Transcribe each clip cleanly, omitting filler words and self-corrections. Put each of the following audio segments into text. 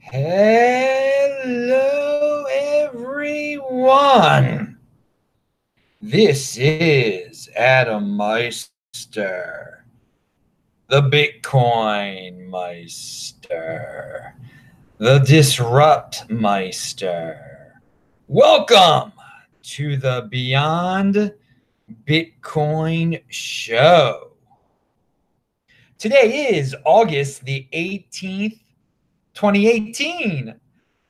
Hello, everyone. This is Adam Meister, the Bitcoin Meister, the Disrupt Meister. Welcome to the Beyond Bitcoin Show. Today is August the 18th, 2018.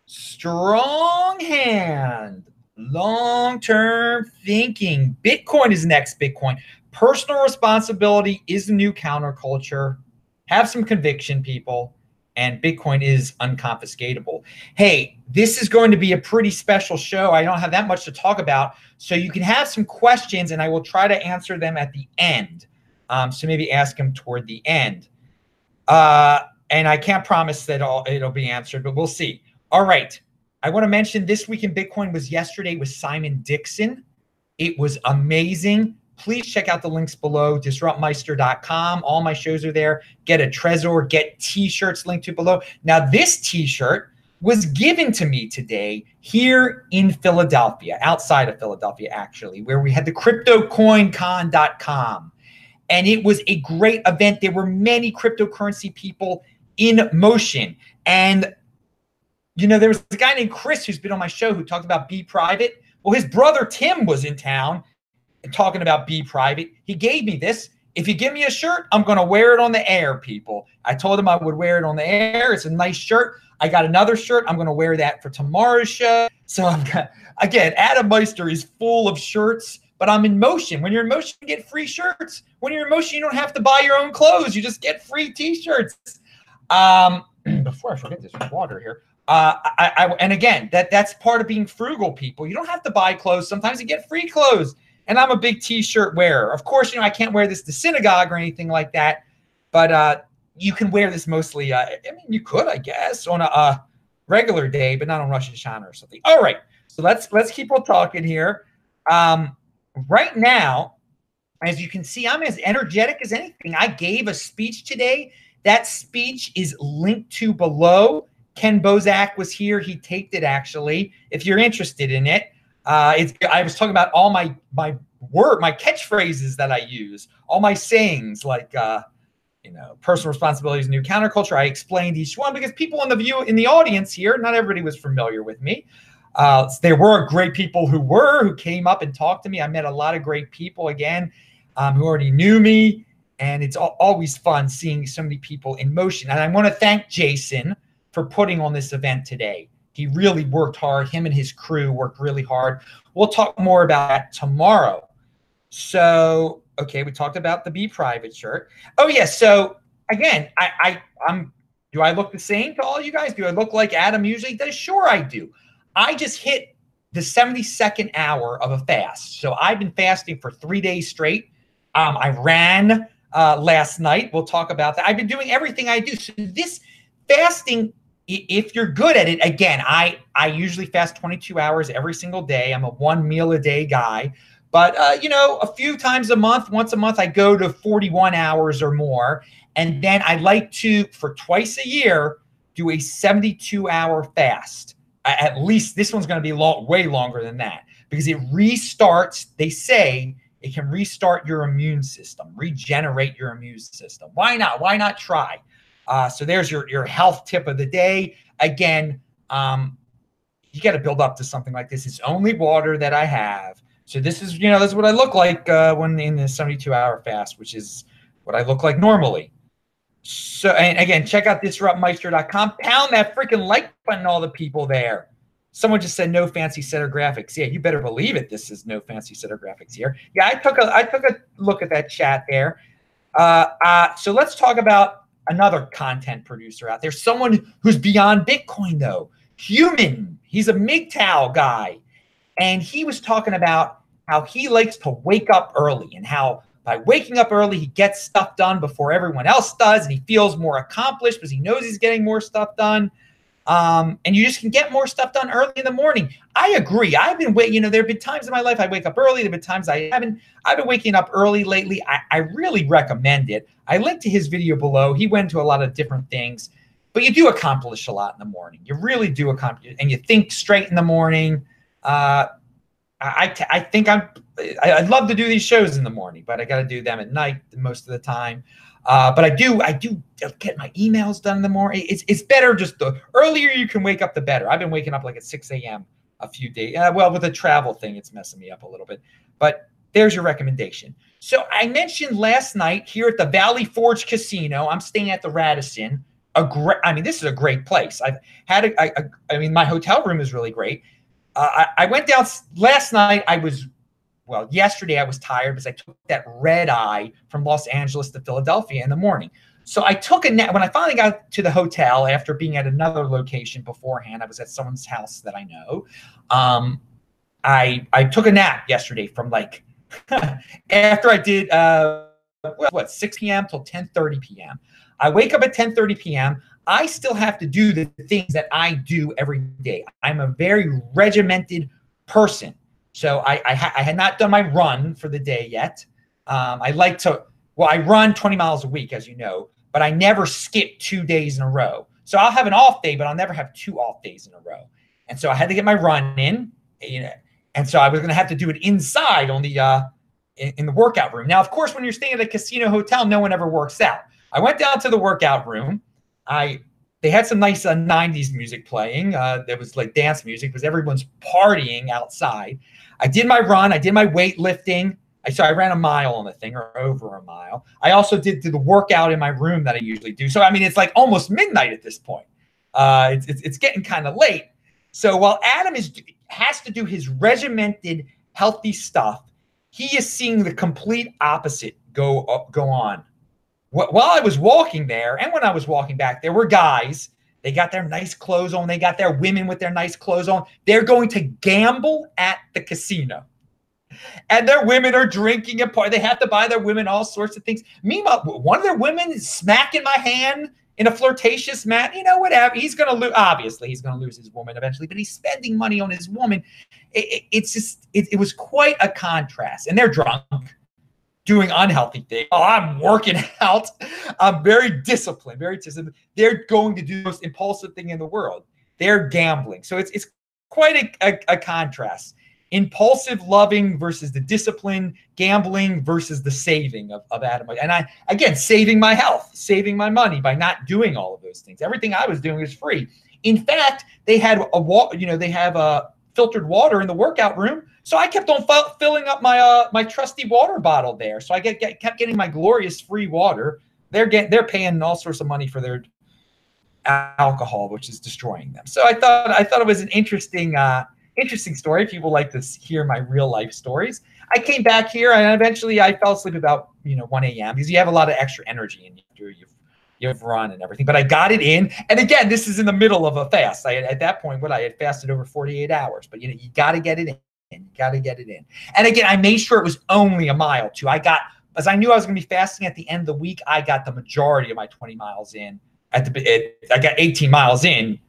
Strong hand, long-term thinking. Bitcoin is next Bitcoin. Personal responsibility is the new counterculture. Have some conviction, people. And Bitcoin is unconfiscatable. Hey, this is going to be a pretty special show. I don't have that much to talk about. So you can have some questions and I will try to answer them at the end. So maybe ask them toward the end. And I can't promise that it'll be answered, but we'll see. All right. I want to mention This Week in Bitcoin was yesterday with Simon Dixon. It was amazing. Please check out the links below, disruptmeister.com. All my shows are there. Get a Trezor, get t-shirts linked to below. Now, this t-shirt was given to me today here in Philadelphia, outside of Philadelphia, actually, where we had the CryptoCoinCon.com. And it was a great event. There were many cryptocurrency people in motion. And, you know, there was a guy named Chris who's been on my show who talked about Be Private. Well, his brother Tim was in town talking about Be Private. He gave me this. If you give me a shirt, I'm going to wear it on the air, people. I told him I would wear it on the air. It's a nice shirt. I got another shirt. I'm going to wear that for tomorrow's show. So, again, Adam Meister is full of shirts. But I'm in motion. When you're in motion, you get free shirts. When you're in motion, you don't have to buy your own clothes. You just get free t-shirts. Before I forget, this water here. And again, that's part of being frugal, people. You don't have to buy clothes. Sometimes you get free clothes. And I'm a big t-shirt wearer. Of course, you know, I can't wear this to synagogue or anything like that. But you can wear this mostly. I mean, you could, I guess, on a regular day, but not on Rosh Hashanah or something. All right. So let's keep on talking here. Right now, as you can see, I'm as energetic as anything. I gave a speech today. That speech is linked to below. Ken Bozak was here. He taped it, actually, if you're interested in it. I was talking about all my catchphrases that I use, all my sayings, like, you know, personal responsibility is new counterculture. I explained each one because people in the audience here, not everybody was familiar with me. There were great people who came up and talked to me. I met a lot of great people, again, who already knew me. And it's always fun seeing so many people in motion. And I want to thank Jason for putting on this event today. He really worked hard. Him and his crew worked really hard. We'll talk more about that tomorrow. So, okay, we talked about the Be Private shirt. Oh, yeah. So, again, do I look the same to all you guys? Do I look like Adam usually does? Sure, I do. I just hit the 72nd hour of a fast. So I've been fasting for 3 days straight. I ran last night. We'll talk about that. I've been doing everything I do. So this fasting, if you're good at it, again, I usually fast 22 hours every single day. I'm a 1 meal a day guy. But, you know, a few times a month, once a month, I go to 41 hours or more. And then I like to, for twice a year, do a 72-hour fast. At least this one's going to be way longer than that because it restarts. They say it can restart your immune system, regenerate your immune system. Why not? Why not try? So there's your health tip of the day. Again, you got to build up to something like this. It's only water that I have. So this is, you know, this is what I look like when in the 72-hour fast, which is what I look like normally. So, and again, check out disruptmeister.com. Pound that freaking like button, all the people there. Someone just said no fancy setter graphics. Yeah, you better believe it. This is no fancy setter graphics here. Yeah, I took a look at that chat there. So let's talk about another content producer out there. Someone who's beyond Bitcoin, though. Human. He's a MGTOW guy. And he was talking about how he likes to wake up early and how by waking up early, he gets stuff done before everyone else does, and he feels more accomplished because he knows he's getting more stuff done. And you just can get more stuff done early in the morning. I agree. I've been waiting. There have been times in my life I wake up early. There have been times I haven't. I've been waking up early lately. I really recommend it. I linked to his video below. He went into a lot of different things. but you do accomplish a lot in the morning. You really do accomplish, and you think straight in the morning. I think I'd love to do these shows in the morning, but I got to do them at night most of the time. But I do get my emails done in the morning. It's better just the earlier you can wake up, the better. I've been waking up like at 6 a.m. a few days. Well, with the travel thing, it's messing me up a little bit. But there's your recommendation. So I mentioned last night here at the Valley Forge Casino. I'm staying at the Radisson. This is a great place. I've had my hotel room is really great. I went down last night. Yesterday I was tired because I took that red eye from Los Angeles to Philadelphia in the morning. So I took a nap. When I finally got to the hotel after being at another location beforehand, I was at someone's house that I know. I took a nap yesterday from like after I did 6 p.m. till 10:30 p.m. I wake up at 10:30 p.m. I still have to do the things that I do every day. I'm a very regimented person. So I had not done my run for the day yet. I run 20 miles a week, as you know, but I never skip 2 days in a row. So I'll have an off day, but I'll never have 2 off days in a row. And so I had to get my run in, and so I was going to have to do it inside on the in the workout room. Now, of course, when you're staying at a casino hotel, no one ever works out. I went down to the workout room. They had some nice 90s music playing. There was like dance music because everyone's partying outside. I did my run. I did my weightlifting. I ran a mile on the thing, or over a mile. I also did the workout in my room that I usually do. So, it's like almost midnight at this point. It's getting kind of late. So while Adam has to do his regimented, healthy stuff, he is seeing the complete opposite go on. While I was walking there, and when I was walking back, there were guys. They got their nice clothes on. They got their women with their nice clothes on. They're going to gamble at the casino. And their women are drinking and party. They have to buy their women all sorts of things. Meanwhile, one of their women is smacking my hand in a flirtatious manner. Whatever. He's going to lose. Obviously, he's going to lose his woman eventually, but he's spending money on his woman. It was quite a contrast. And they're drunk, doing unhealthy things. Oh, I'm working out. I'm very disciplined, They're going to do the most impulsive thing in the world. They're gambling. So it's quite a contrast. Impulsive loving versus the discipline, gambling versus the saving of Adam. And saving my health, saving my money by not doing all of those things. Everything I was doing was free. In fact, they had they have filtered water in the workout room. So I kept on filling up my trusty water bottle there. So I kept getting my glorious free water. They're paying all sorts of money for their alcohol, which is destroying them. So I thought it was an interesting story. People like to hear my real life stories. I came back here and eventually I fell asleep about 1 a.m. because you have a lot of extra energy and you've run and everything. But I got it in. And again, this is in the middle of a fast. At that point, I had fasted over 48 hours. But you got to get it in. You got to get it in. And again, I made sure it was only a mile too. As I knew I was going to be fasting at the end of the week, I got the majority of my 20 miles in. I got 18 miles in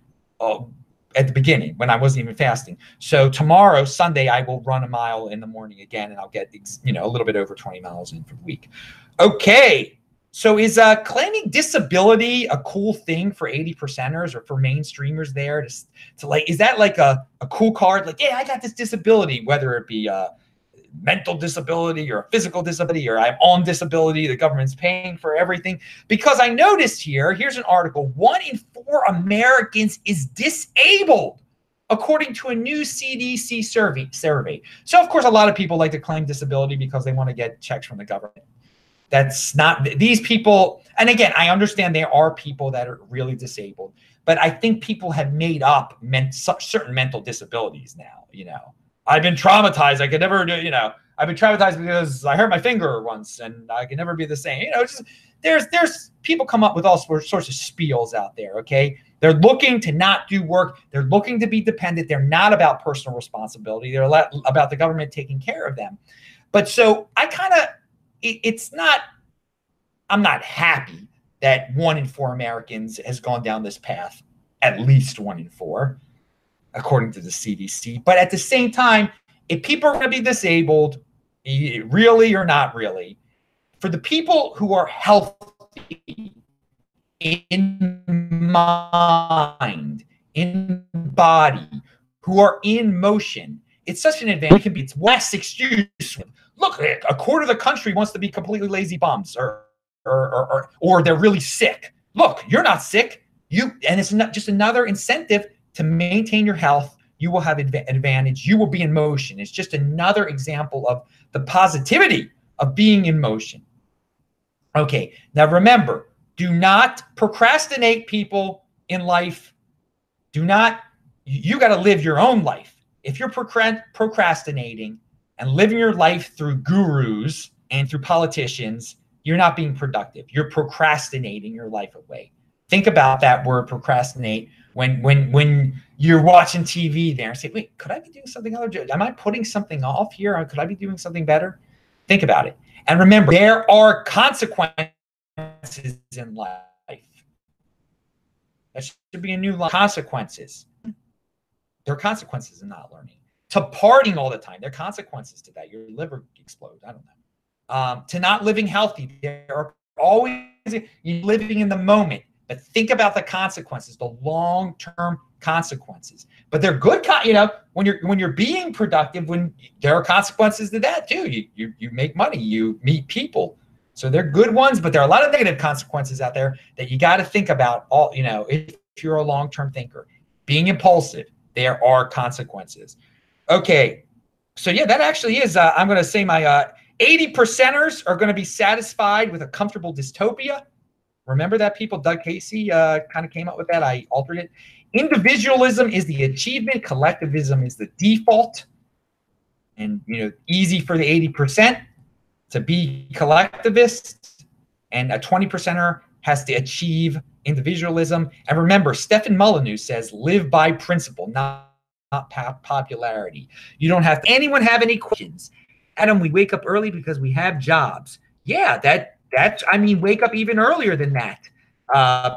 at the beginning when I wasn't even fasting. So tomorrow, Sunday, I will run a mile in the morning again, and I'll get a little bit over 20 miles in for the week. Okay. So is claiming disability a cool thing for 80%ers or for mainstreamers there to like, is that like a cool card? Like, yeah, I got this disability, whether it be a mental disability or a physical disability, or I'm on disability, the government's paying for everything. Because I noticed here's an article, 1 in 4 Americans is disabled, according to a new CDC survey. So of course, a lot of people like to claim disability because they want to get checks from the government. That's not these people. And again, I understand there are people that are really disabled, but I think people have made up certain mental disabilities now. I've been traumatized. I could never do, I've been traumatized because I hurt my finger once and I can never be the same. There's people come up with all sorts of spiels out there. Okay. They're looking to not do work. They're looking to be dependent. They're not about personal responsibility. They're about the government taking care of them. But so I'm not happy that 1 in 4 Americans has gone down this path, at least 1 in 4, according to the CDC. But at the same time, if people are going to be disabled, really or not really, for the people who are healthy, in mind, in body, who are in motion, it's such an advantage. It can be its less excuse. Look, a quarter of the country wants to be completely lazy bums, or they're really sick. Look, you're not sick. And it's not just another incentive to maintain your health. You will have an advantage. You will be in motion. It's just another example of the positivity of being in motion. Okay, now remember, do not procrastinate, people in life. You got to live your own life. If you're procrastinating and living your life through gurus and through politicians, you're not being productive. You're procrastinating your life away. Think about that word, procrastinate, when you're watching TV there and say, wait, could I be doing something other? Am I putting something off here? Could I be doing something better? Think about it. And remember, there are consequences in life. That should be a new line. Consequences. There are consequences in not learning. To partying all the time, there are consequences to that. Your liver explodes. I don't know. To not living healthy, there are always living in the moment. But think about the consequences, the long-term consequences. But they're good, when you're being productive, when there are consequences to that too. You make money, you meet people. So they're good ones, but there are a lot of negative consequences out there that you got to think about. If you're a long-term thinker, being impulsive, there are consequences. Okay, so yeah, that actually is. I'm going to say my 80%ers are going to be satisfied with a comfortable dystopia. Remember that, people? Doug Casey kind of came up with that. I altered it. Individualism is the achievement. Collectivism is the default. And easy for the 80% to be collectivist, and a 20%er has to achieve individualism. And remember, Stefan Molyneux says, live by principle, not popularity. You don't have anyone have any questions. Adam, we wake up early because we have jobs. Yeah, wake up even earlier than that,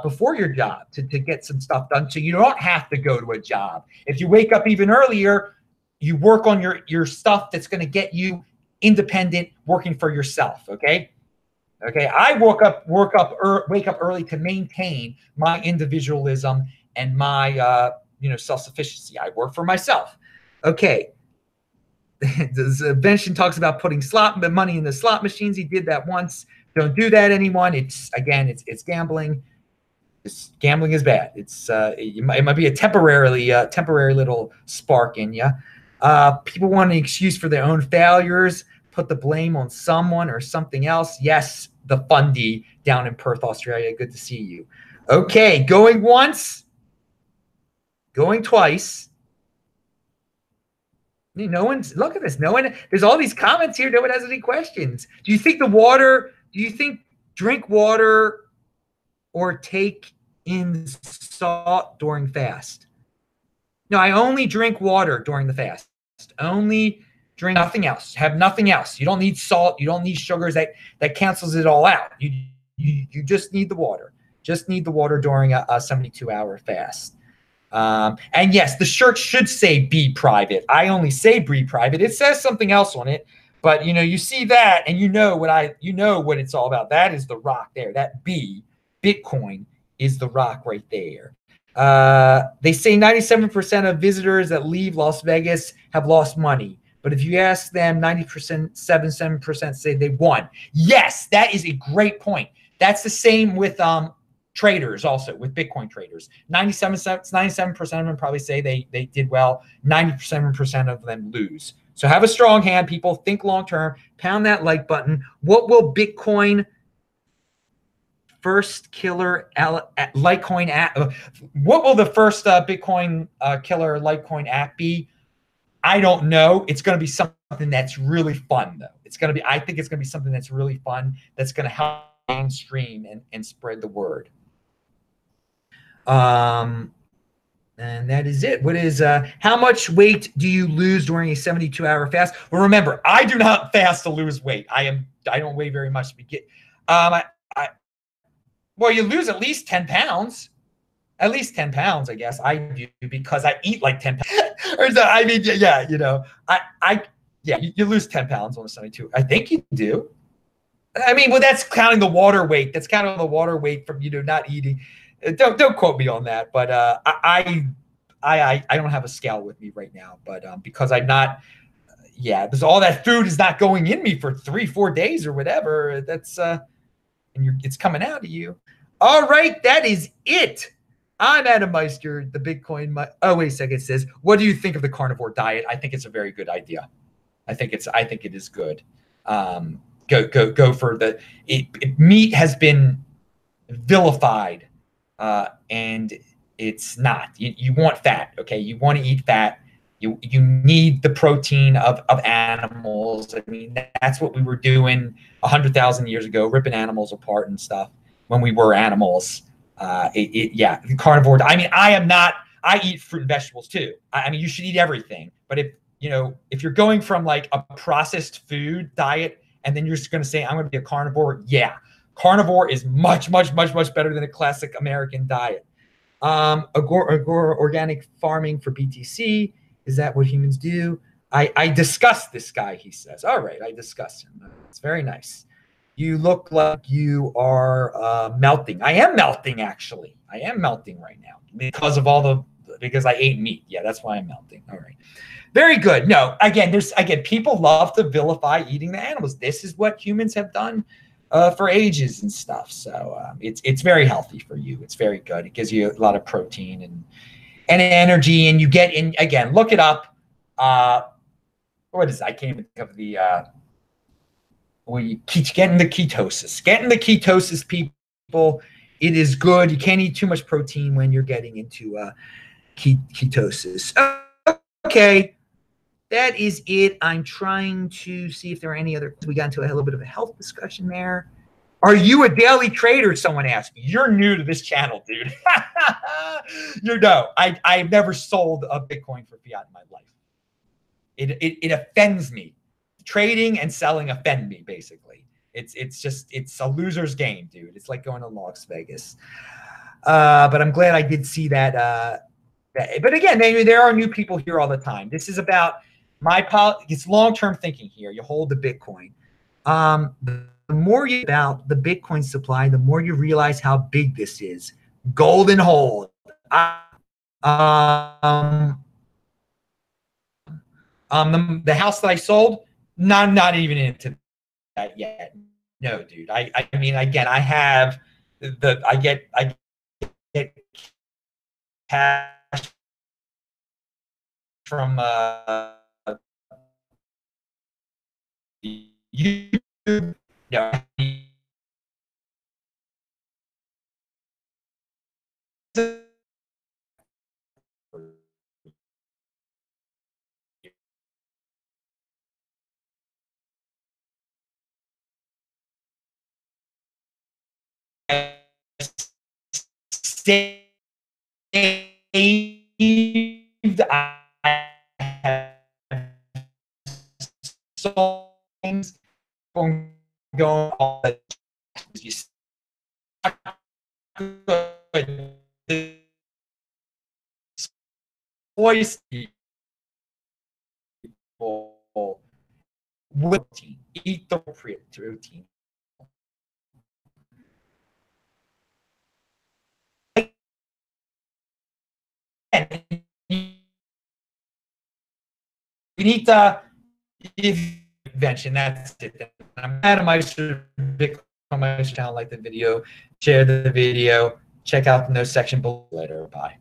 before your job to get some stuff done. So you don't have to go to a job. If you wake up even earlier, you work on your stuff that's going to get you independent, working for yourself. Okay. I wake up early to maintain my individualism and my self-sufficiency. I work for myself. Okay. Benson talks about putting money in the slot machines. He did that once. Don't do that, anyone. It's gambling. Gambling is bad. It might be a temporary little spark in you. People want an excuse for their own failures. Put the blame on someone or something else. Yes, the Fundy down in Perth, Australia. Good to see you. Okay, going once, going twice. Look at this. There's all these comments here. No one has any questions. Do you think drink water or take in salt during fast? No, I only drink water during the fast. Only drink, nothing else. Have nothing else. You don't need salt. You don't need sugars. That cancels it all out. You just need the water. Just need the water during a 72-hour fast. And yes, the shirt should say be private. I only say be private. It says something else on it, but you see that and you know what it's all about. That is the rock there. That Bitcoin is the rock right there. They say 97% of visitors that leave Las Vegas have lost money. But if you ask them, 77% say they won. Yes, that is a great point. That's the same with traders also, with Bitcoin traders. 97% of them probably say they did well. 97% of them lose. So have a strong hand, people. Think long term. Pound that like button. What will Bitcoin first killer Litecoin app? What will the first Bitcoin killer Litecoin app be? I don't know. It's going to be something that's really fun, though. I think it's going to be something that's really fun. That's going to help mainstream and spread the word. And that is it. What is how much weight do you lose during a 72-hour fast? Well, remember, I do not fast to lose weight. I don't weigh very much to begin. Well, you lose at least 10 pounds. At least 10 pounds, I guess. I do, because I eat like 10 pounds. You lose 10 pounds on a 72. I think you do. Well, that's counting the water weight. That's counting the water weight from not eating. Don't quote me on that, but I don't have a scale with me right now, but because I'm not, yeah, because all that food is not going in me for 3-4 days or whatever. That's and it's coming out of you. All right, that is it. I'm Adam Meister, the Bitcoin. Oh, wait a second. It says, what do you think of the carnivore diet? I think it's a very good idea. I think it is good. Go for the meat has been vilified, and it's not. You want fat, okay? You want to eat fat. You need the protein of animals. I mean, that's what we were doing 100,000 years ago, ripping animals apart and stuff when we were animals. Yeah, carnivore. I mean, I am not. I eat fruit and vegetables too. I mean, you should eat everything. But if you're going from like a processed food diet and then you're just going to say I'm going to be a carnivore, yeah, carnivore is much better than a classic American diet. Organic farming for BTC. Is that what humans do? I discussed this guy, he says. All right, I discussed him. It's very nice. You look like you are melting. I am melting, actually. I am melting right now because I ate meat. Yeah, that's why I'm melting. All right. Very good. No, again, people love to vilify eating the animals. This is what humans have done for ages and stuff. So it's very healthy for you. It's very good. It gives you a lot of protein and energy, and you get in. Again, look it up. What is it? I can't even think of the getting the ketosis. Getting the ketosis, people. It is good. You can't eat too much protein when you're getting into ketosis. Okay. That is it. I'm trying to see if there are any other. We got into a little bit of a health discussion there. Are you a daily trader? Someone asked me. You're new to this channel, dude. I've never sold a Bitcoin for fiat in my life. It offends me. Trading and selling offend me, basically. It's a loser's game, dude. It's like going to Las Vegas. But I'm glad I did see that. But again, there are new people here all the time. This is about it's long-term thinking here. You hold the Bitcoin. The more you about the Bitcoin supply, the more you realize how big this is. Golden hold. The house that I sold, not even into that yet. No, dude. I mean, again, I have I get cash from YouTube. No. Saved. I have songs going on. Voice people will eat the protein. We need to invention. That's it. I'm Adam Meister, Bitcoin Meister channel. Like the video, share the video, check out the notes section below. Later. Bye.